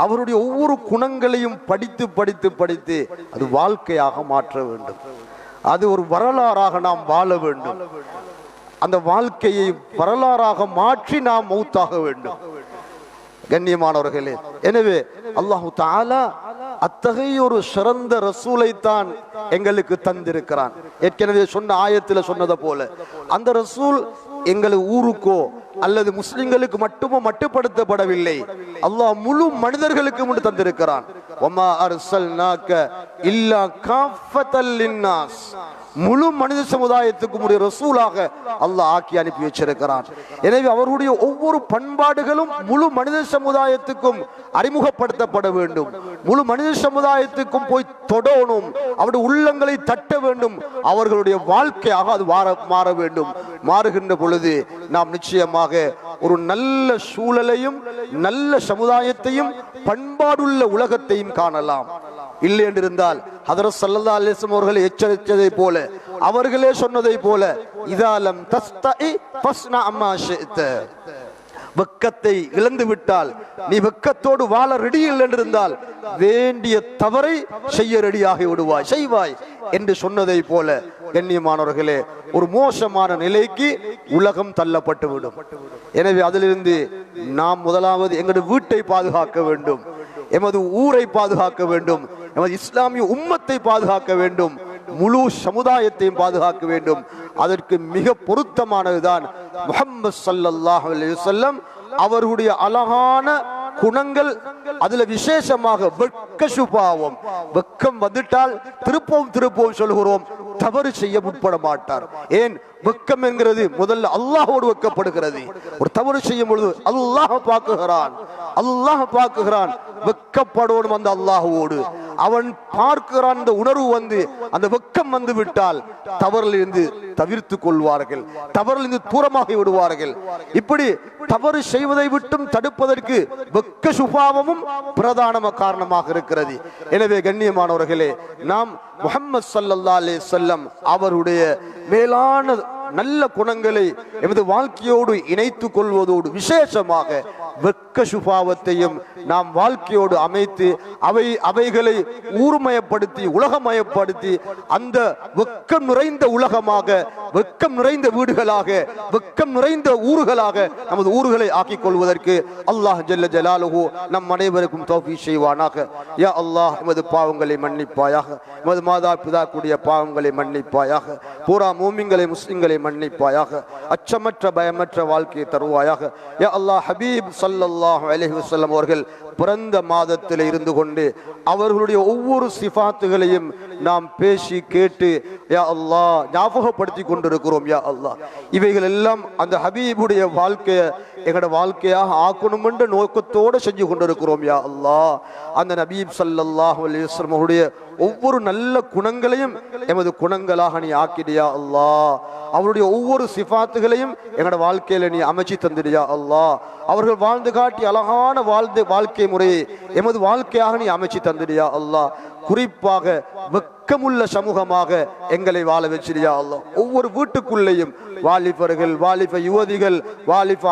அவருடைய ஒவ்வொரு குணங்களையும் படித்து படித்து படித்து அது வாழ்க்கையாக மாற்ற வேண்டும். அது ஒரு வரலாறாக நாம் வாழ வேண்டும். அந்த வாழ்க்கையை வரலாறாக மாற்றி நாம் மௌத்தாக வேண்டும். கண்ணியமானவர்களே, எனவே அல்லாஹு தஆலா அத்தகைய ஒரு சிறந்த ரசூலைத்தான் எங்களுக்கு தந்திருக்கிறான். ஏற்கனவே சொன்ன ஆயத்தில் சொன்னதை போல அந்த ரசூல் எங்கள் ஊருக்கோ அல்லது முஸ்லிம்களுக்கு மட்டுமோ மட்டுப்படுத்தப்படவில்லை. அல்லாஹ் முழு மனிதர்களுக்கு முன் தந்திருக்கிறான். வமா அர்ஸல்நாக இல்லா காஃபத்தல் லின்னாஸ், முழு மனித சமுதாயத்துக்கும் ஒரு ரசூலாக அல்லாஹ் ஆக்கி அனுப்பி வச்சிருக்கிறான். எனவே அவருடைய ஒவ்வொரு பண்பாடுகளும் முழு மனித சமுதாயத்துக்கும் அறிமுகப்படுத்தப்பட வேண்டும். முழு மனித சமுதாயத்துக்கும் போய் தொடணும், அவருடைய உள்ளங்களை தட்ட வேண்டும். அவர்களுடைய வாழ்க்கையாக அது மாற வேண்டும். மாறுகின்ற பொழுது நாம் நிச்சயமாக ஒரு நல்ல சூழலையும் நல்ல சமுதாயத்தையும் பண்பாடுள்ள உலகத்தையும் காணலாம். இல்லை என்றிருந்தால் ஹதரத் ஸல்லல்லாஹு அலைஹி வஸல்லம் அவர்கள் எச்சரித்ததை போல, அவர்களே சொன்னதை போல, இதாலம் தஸ்தஇ ஃபஸ்னா அம்மா ஷிஅத, வெட்கத்தை இழந்து விட்டால், நீ வெட்கத்தோடு வாழ ரெடி இல்லை என்றிருந்தால் வேண்டிய தவறை செய்ய ரெடியாகி விடுவாய், செய்வாய் என்று சொன்னதை போல கண்ணியமானவர்களே ஒரு மோசமான நிலைக்கு உலகம் தள்ளப்பட்டு விடும். எனவே அதிலிருந்து நாம் முதலாவது எங்களுடைய வீட்டை பாதுகாக்க வேண்டும், எமது ஊரை பாதுகாக்க வேண்டும், எமது இஸ்லாமிய உம்மத்தை பாதுகாக்க வேண்டும், முழு சமுதாயத்தையும் பாதுகாக்க வேண்டும். அதற்கு மிக பொருத்தமானதுதான் முஹம்மது ஸல்லல்லாஹு அலைஹி வஸல்லம் அவர்களுடைய அழகான குணங்கள். அதுல விசேஷமாக வெட்க சுபாவம். வெட்கம் வந்துட்டால் திருப்பவும் சொல்கிறோம், தவறு செய்ய முற்பட மாட்டார். ஏன்? வெட்கம் என்கிறது முதல்ல அல்லாஹோடு வெட்கப்படுகிறது. ஒரு தவறு செய்யும் பொழுது அல்லாஹ் பார்க்குகிறான், வெட்கப்படணும் அந்த அல்லாஹோடு. அவன் பார்க்கிறான், அந்த உணர்வு வந்து அந்த வெட்கம் வந்து விட்டால் தவறிலிருந்து தவிர்த்து கொள்வார்கள், தவறிலிருந்து தூரமாகி விடுவார்கள். இப்படி தவறு செய்வதை விட்டும் தடுப்பதற்கு வெட்க சுபாவமும் பிரதான காரணமாக இருக்கிறது. எனவே கண்ணியமானவர்களே, நாம் முஹம்மது ஸல்லல்லாஹு அலைஹி வஸல்லம் அவருடைய மேலான நல்ல குணங்களை எமது வாழ்க்கையோடு இணைத்துக் கொள்வதோடு விசேஷமாக வெட்க சுபாவத்தையும் நாம் வாழ்க்கையோடு அமைத்து அவைகளை ஊர்மயப்படுத்தி உலகமயப்படுத்தி அந்த வெட்கம் நிறைந்த உலகமாக, வெட்கம் நிறைந்த வீடுகளாக, வெட்கம் நிறைந்த ஊர்களாக நமது ஊர்களை ஆக்கிக் கொள்வதற்கு அல்லாஹ் ஜல்ல ஜலாலுஹு நம் அனைவருக்கும் தௌஃபீக் செய்வானாக. யா அல்லாஹ், எமது பாவங்களை மன்னிப்பாயாக, எமது மாதா பிதா கூடிய பாவங்களை மன்னிப்பாயாக, பூரா மூமின்களை முஸ்லிம்களை மன்னிப்பாயாக, அச்சமற்ற பயமற்ற வாழ்க்கையை தருவாயாக. யா அல்லாஹ், ஹபீப் ஸல்லல்லாஹு அலைஹி வஸல்லம் அவர்கள் பிறந்த மாதத்தில் இருந்து கொண்டு அவர்களுடைய ஒவ்வொரு சிஃபாத்துகளையும் நாம் பேசி கேட்டு யா அல்லாஹ் ஞாபகப்படுத்தி கொண்டிருக்கிறோம். யா அல்லாஹ், இவைகள் எல்லாம் அந்த ஹபீபுடைய வாழ்க்கையை எங்களோட வாழ்க்கையாக ஆக்கணும் என்ற நோக்கத்தோடு செஞ்சு கொண்டிருக்கிறோம். யா அல்லாஹ், அந்த நபீப் ஸல்லல்லாஹு அலைஹி வஸல்லம் அவருடைய ஒவ்வொரு நல்ல குணங்களையும் எமது குணங்களாக நீ ஆக்கிடியா அல்லாஹ். அவருடைய ஒவ்வொரு சிஃபாத்துகளையும் எங்களோட வாழ்க்கையில நீ அமைச்சு தந்திரியா அல்லாஹ். அவர்கள் வாழ்ந்து காட்டி அழகான வாழ்க்கை முறையை எமது வாழ்க்கையாக நீ அமைச்சு தந்திரியா அல்லாஹ். குறிப்பாக வெக்கமுள்ள சமூகமாக எங்களை வாழ வச்சிரியா அல்லாஹ். ஒவ்வொரு வீட்டுக்குள்ளேயும் வாலிபர்கள், வாலிப யுவதிகள், வாலிப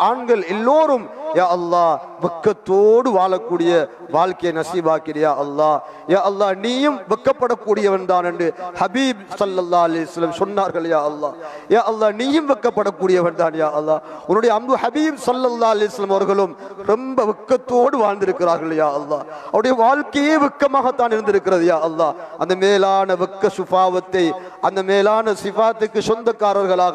ஆண்கள் எல்லோரும் யா அல்லாஹ் வெக்கத்தோடு வாழக்கூடிய வாழ்க்கையை நசீபாக்கிறியா அல்லாஹ். யா அல்லாஹ் நீயும் வெக்கப்படக்கூடியவன் தான் என்று ஹபீப் ஸல்லல்லாஹு அலைஹி வஸல்லம் சொன்னார்கள். யா அல்லாஹ், யா அல்லாஹ் நீயும் வெக்கப்படக்கூடியவன் தான். யா அல்லாஹ் உன்னுடைய அன்பு ஹபீப் ஸல்லல்லாஹு அலைஹி வஸல்லம் அவர்களும் ரொம்ப வெக்கத்தோடு வாழ்ந்திருக்கிறார்கள். யா அல்லாஹ் அவருடைய வாழ்க்கையே வெக்கமாகத்தான் இருந்திருக்கிறது. யா அல்லாஹ் அந்த மேலான வெக்க சுபாவத்தை, அந்த மேலான சிஃபாத்துக்கு சொந்தக்காரர்களாக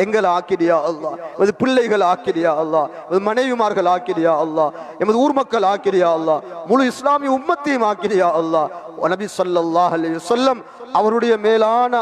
எங்களை ஆக்கிடியா அல்லாஹ். எமது பிள்ளைகள் ஆக்கிடியா அல்லாஹ், எமது மனைவிமார்கள் ஆக்கிடியா அல்லாஹ், எமது ஊர் மக்கள் ஆக்கிடியா அல்லாஹ், முழு இஸ்லாமிய உம்மத்தையும் ஆக்கிடியா அல்லாஹ். நபி ஸல்லல்லாஹு அலைஹி வஸல்லம் அவருடைய மேலான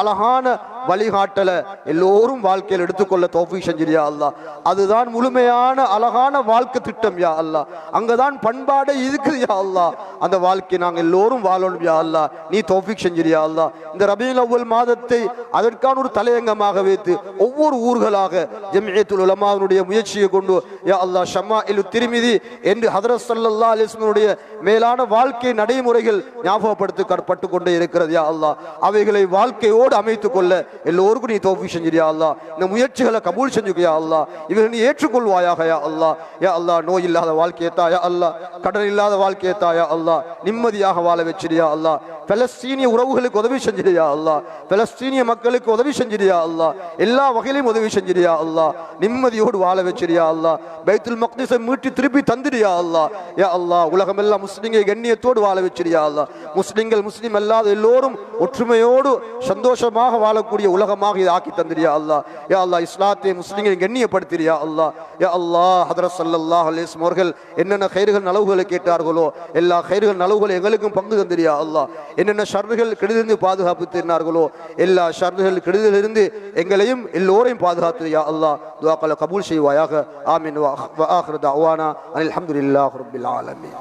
அழகான வழிகாட்டலை எல்லோரும் வாழ்க்கையில் எடுத்துக்கொள்ள தௌஃபீக் செஞ்சிரியா அல்லாஹ். அதுதான் முழுமையான அழகான வாழ்க்கை திட்டம். யா அல்லாஹ் அங்கதான் பண்பாடே இருக்குது. யா அல்லாஹ் அந்த வாழ்க்கை நாங்கள் எல்லோரும் வாழணும். யா அல்லாஹ் நீ தௌஃபீக் செஞ்சிரியா அல்லாஹ். இந்த ரபீஉல் அவ்வல் மாதத்தை அதற்கான ஒரு தலையங்கமாக வைத்து ஒவ்வொரு ஊர்களாக ஜம்இயத்துல் உலமாவுடைய முயற்சியை கொண்டு யா அல்லாஹ் ஷமாஇலு திர்மிதி என்று ஹஜ்ரத் ஸல்லல்லாஹு அலைஹி வஸல்லுடைய மேலான வாழ்க்கை நடைமுறைகள் ஞாபகப்படுத்தப்பட்டு கொண்டே இருக்கிறது. யா அல்லாஹ் அவைகளை வாழ்க்கையோடு அமைத்துக் கொள்ள எல்லோருக்கும் நீ தௌஃபீக் செஞ்சிரியா அல்லாஹ். இந்த முயற்சிகளை கபூல் செஞ்சுக்கியா அல்லாஹ். இவர்களை நீ ஏற்றுக்கொள்வாயாக யா அல்லாஹ். யா அல்லாஹ் நோய் இல்லாத வாழ்க்கையை தாயா அல்லாஹ், கடன் இல்லாத வாழ்க்கையை தாயா அல்லாஹ், நிம்மதியாக வாழ வச்சிரியா அல்லாஹ். பலஸ்தீனிய உறவுகளுக்கு உதவி செஞ்சிரியா அல்லாஹ், பலஸ்தீனிய மக்களுக்கு உதவி செஞ்சிரியா அல்லாஹ், எல்லா வகையிலும் உதவி செஞ்சிரியா அல்லாஹ். நிம்மதியோடு வாழ வச்சிரியா அல்லாஹ். பைத்துல் மக்திஸை மீட்டி திருப்பி தந்திரியா அல்லாஹ். யா அல்லாஹ் உலகமெல்லாம் முஸ்லிம்களை கண்ணியத்தோடு வாழ வச்சிரியா அல்லாஹ். முஸ்லிம்கள் முஸ்லிம் அல்லாத எல்லோரும் ஒற்றுமையோடு சந்தோஷமாக வாழக்கூடிய உலகமாக இதை ஆக்கி தந்திரியா அல்லாஹ். யா அல்லாஹ் இஸ்லாத்தை முஸ்லிம்களை கண்ணியப்படுத்திரியா அல்லாஹ். யா அல்லாஹ் ஹஜ்ரத் ஸல்லல்லாஹு அலைஹி வஸல்லம் அவர்கள் என்னென்ன கைர்கள் நலவுகளை கேட்டார்களோ எல்லா கைர்கள் நலவுகளை எங்களுக்கும் பங்கு தந்திரியா அல்லாஹ். என்னென்ன ஷர்றுகள் கெடுதிலிருந்து பாதுகாப்பு தேடினார்களோ எல்லா ஷர்றுகள் கெடுதிலிருந்து எங்களையும் எல்லோரையும் பாதுகாத்து யா அல்லாஹ் துஆக்களை கபூல் செய்வாயாக. ஆமீன். வ ஆகிரு தஅவானா அல்ஹம்துலில்லாஹி ரப்பில் ஆலமீன்.